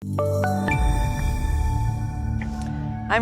I'm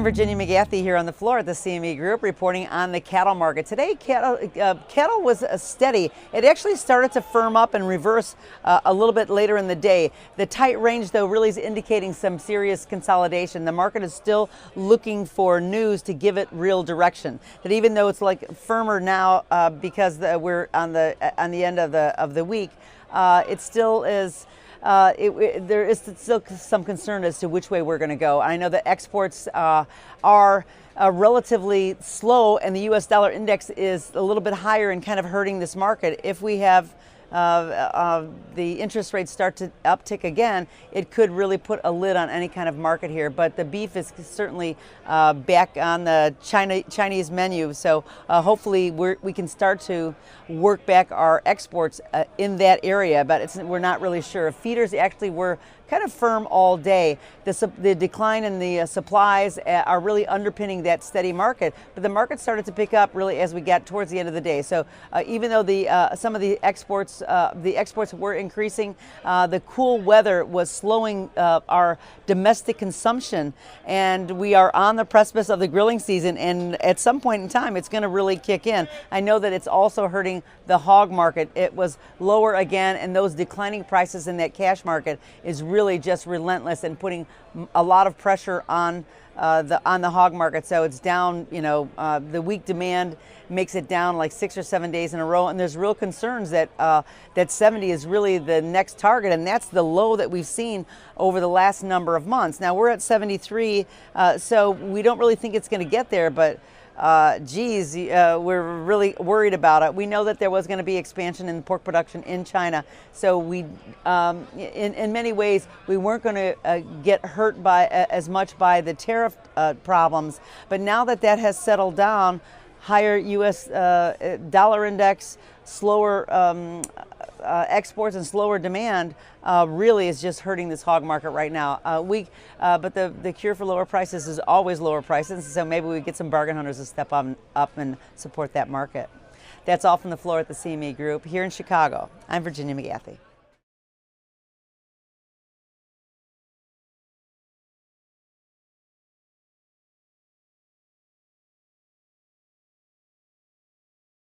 Virginia McGathey here on the floor at the CME Group reporting on the cattle market. Today, cattle was steady. It actually started to firm up and reverse a little bit later in the day. The tight range, though, really is indicating some serious consolidation. The market is still looking for news to give it real direction. That even though it's like firmer now because we're on the end of the week, it still is. There is still some concern as to which way we're going to go. I know that exports are relatively slow, and the U.S. dollar index is a little bit higher and kind of hurting this market. If we have the interest rates start to uptick again, it could really put a lid on any kind of market here. But the beef is certainly back on the Chinese menu, so hopefully we can start to work back our exports in that area. But we're not really sure. Feeders actually were kind of firm all day. The decline in the supplies are really underpinning that steady market, but the market started to pick up really as we got towards the end of the day. So even though some of the exports were increasing, the cool weather was slowing our domestic consumption, and we are on the precipice of the grilling season, and at some point in time it's going to really kick in. I know that it's also hurting the hog market. It was lower again, and those declining prices in that cash market is really just relentless and putting a lot of pressure on the hog market. So it's down, the weak demand makes it down like 6 or 7 days in a row, and there's real concerns that that 70 is really the next target, and that's the low that we've seen over the last number of months. Now we're at 73, so we don't really think it's going to get there, but we're really worried about it. We know that there was going to be expansion in pork production in China, so in many ways, we weren't going to get hurt by as much by the tariff problems. But now that has settled down, higher U.S. dollar index, slower exports and slower demand really is just hurting this hog market right now. But the cure for lower prices is always lower prices, so maybe we get some bargain hunters to step up and support that market. That's all from the floor at the CME Group here in Chicago. I'm Virginia McGathey.